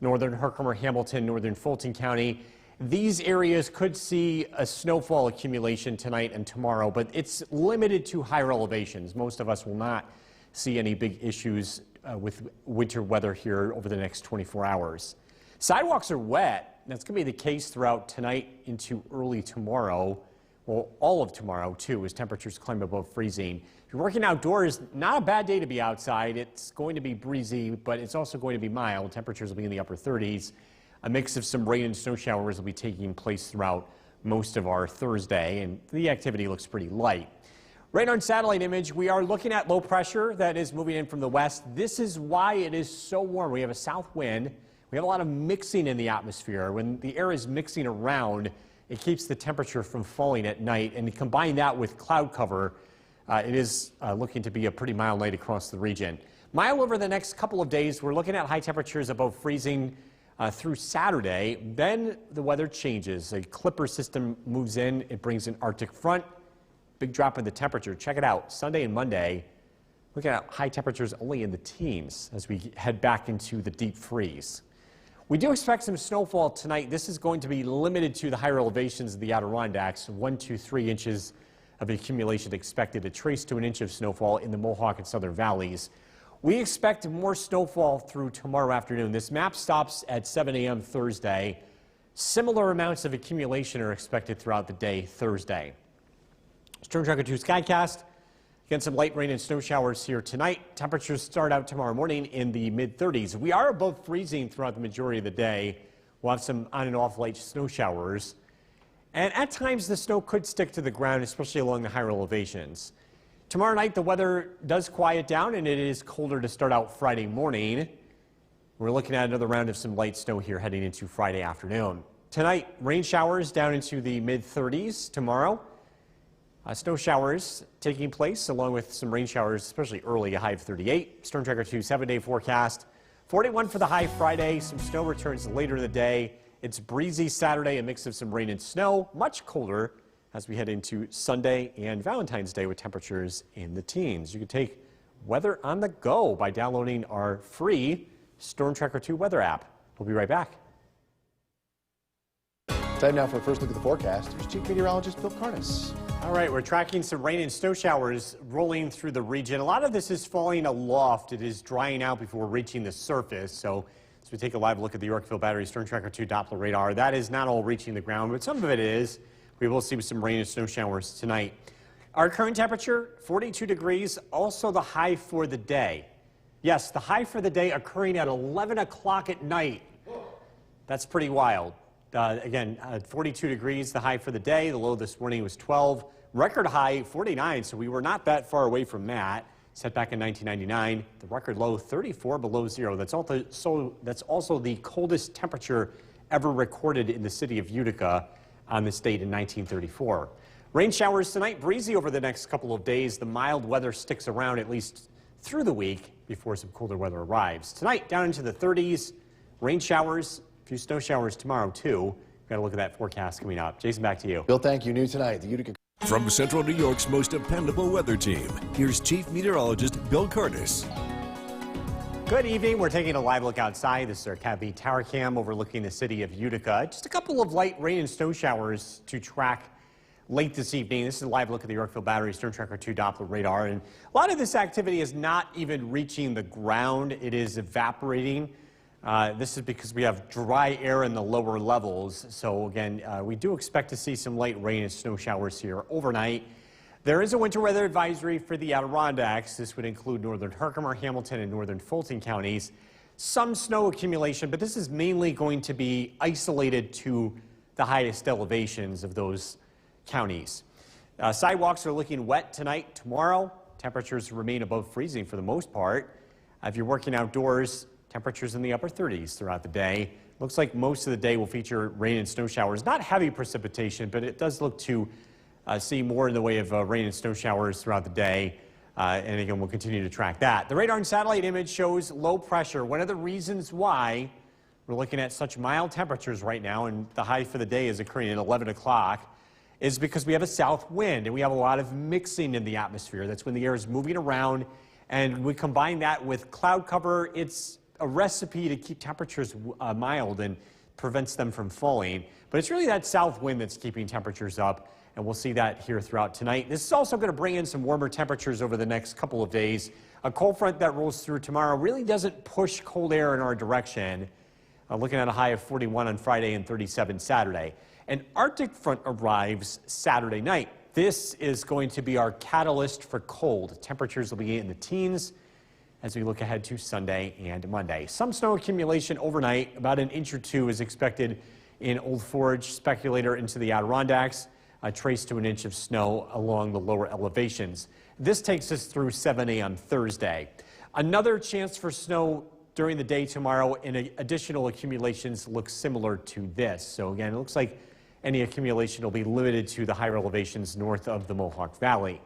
northern Herkimer, Hamilton, northern Fulton County. These areas could see a snowfall accumulation tonight and tomorrow, but it's limited to higher elevations. Most of us will not see any big issues with winter weather here over the next 24 hours. Sidewalks are wet. That's going to be the case throughout tonight into early tomorrow. Well, all of tomorrow, too, as temperatures climb above freezing. If you're working outdoors, not a bad day to be outside. It's going to be breezy, but it's also going to be mild. Temperatures will be in the upper 30s. A mix of some rain and snow showers will be taking place throughout most of our Thursday, and the activity looks pretty light. Right on satellite image, we are looking at low pressure that is moving in from the west. This is why it is so warm. We have a south wind. We have a lot of mixing in the atmosphere. When the air is mixing around, it keeps the temperature from falling at night. And combine that with cloud cover, it is looking to be a pretty mild night across the region. Mild over the next couple of days. We're looking at high temperatures above freezing through Saturday. Then the weather changes. A Clipper system moves in. It brings an Arctic front. Big drop in the temperature. Check it out. Sunday and Monday, looking at high temperatures only in the teens as we head back into the deep freeze. We do expect some snowfall tonight. This is going to be limited to the higher elevations of the Adirondacks. 1 to 3 inches of accumulation expected, a trace to an inch of snowfall in the Mohawk and Southern Valleys. We expect more snowfall through tomorrow afternoon. This map stops at 7 a.m. Thursday. Similar amounts of accumulation are expected throughout the day Thursday. Storm Tracker 2 Skycast. Again, some light rain and snow showers here tonight. Temperatures start out tomorrow morning in the mid-30s. We are above freezing throughout the majority of the day. We'll have some on and off light snow showers. And at times, the snow could stick to the ground, especially along the higher elevations. Tomorrow night, the weather does quiet down, and it is colder to start out Friday morning. We're looking at another round of some light snow here heading into Friday afternoon. Tonight, rain showers down into the mid-30s. Tomorrow, snow showers taking place, along with some rain showers, especially early, a high of 38. Storm Tracker 2 7-day forecast. 41 for the high Friday. Some snow returns later in the day. It's breezy Saturday, a mix of some rain and snow. Much colder as we head into Sunday and Valentine's Day with temperatures in the teens. You can take weather on the go by downloading our free Storm Tracker 2 weather app. We'll be right back. Time now for a first look at the forecast. Here's Chief Meteorologist Bill Curtis. All right, we're tracking some rain and snow showers rolling through the region. A lot of this is falling aloft. It is drying out before reaching the surface. So as we take a live look at the Yorkville Battery Storm Tracker 2 Doppler radar, that is not all reaching the ground, but some of it is. We will see some rain and snow showers tonight. Our current temperature, 42 degrees, also the high for the day. Yes, the high for the day occurring at 11 o'clock at night. That's pretty wild. Again, 42 degrees, the high for the day. The low this morning was 12. Record high, 49, so we were not that far away from that. Set back in 1999. The record low, 34 below zero. That's also the coldest temperature ever recorded in the city of Utica on this date in 1934. Rain showers tonight, breezy over the next couple of days. The mild weather sticks around at least through the week before some colder weather arrives. Tonight, down into the 30s. Rain showers. A few snow showers tomorrow, too. We've got to look at that forecast coming up. Jason, back to you. Bill, thank you. New tonight, the Utica. From Central New York's most dependable weather team, here's Chief Meteorologist Bill Curtis. Good evening. We're taking a live look outside. This is our KV Tower Cam overlooking the city of Utica. Just a couple of light rain and snow showers to track late this evening. This is a live look at the Yorkville Battery Storm Tracker 2 Doppler radar. And a lot of this activity is not even reaching the ground. It is evaporating. This is because we have dry air in the lower levels. So again, we do expect to see some light rain and snow showers here overnight. There is a winter weather advisory for the Adirondacks. This would include northern Herkimer, Hamilton, and northern Fulton counties. Some snow accumulation, but this is mainly going to be isolated to the highest elevations of those counties. Sidewalks are looking wet tonight, tomorrow. Temperatures remain above freezing for the most part. If you're working outdoors, temperatures in the upper 30s throughout the day. Looks like most of the day will feature rain and snow showers. Not heavy precipitation, but it does look to see more in the way of rain and snow showers throughout the day. And again, we'll continue to track that. The radar and satellite image shows low pressure. One of the reasons why we're looking at such mild temperatures right now, and the high for the day is occurring at 11 o'clock, is because we have a south wind and we have a lot of mixing in the atmosphere. That's when the air is moving around, and we combine that with cloud cover. It's a recipe to keep temperatures mild and prevents them from falling. But it's really that south wind that's keeping temperatures up, and we'll see that here throughout tonight. This is also going to bring in some warmer temperatures over the next couple of days. A cold front that rolls through tomorrow really doesn't push cold air in our direction. Looking at a high of 41 on Friday and 37 Saturday. An Arctic front arrives Saturday night. This is going to be our catalyst for cold. Temperatures will be in the teens as we look ahead to Sunday and Monday. Some snow accumulation overnight. About an inch or two is expected in Old Forge, Speculator into the Adirondacks. Trace to an inch of snow along the lower elevations. This takes us through 7 a.m. Thursday. Another chance for snow during the day tomorrow, and additional accumulations look similar to this. So again, it looks like any accumulation will be limited to the higher elevations north of the Mohawk Valley.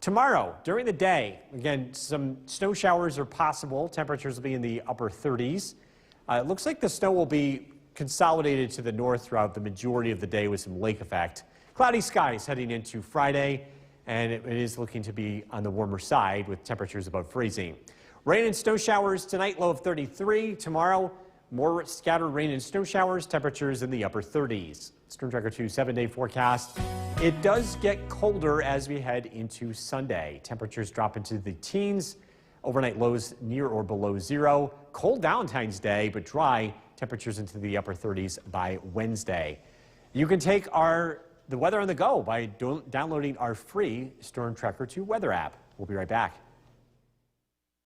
Tomorrow, during the day, again, some snow showers are possible. Temperatures will be in the upper 30s. It looks like the snow will be consolidated to the north throughout the majority of the day with some lake effect. Cloudy skies heading into Friday, and it is looking to be on the warmer side with temperatures above freezing. Rain and snow showers tonight, low of 33. Tomorrow, more scattered rain and snow showers, temperatures in the upper 30s. Storm Tracker 2 7-day forecast. It does get colder as we head into Sunday. Temperatures drop into the teens. Overnight lows near or below zero. Cold Valentine's Day, but dry. Temperatures into the upper 30s by Wednesday. You can take the weather on the go by downloading our free Storm Tracker 2 weather app. We'll be right back.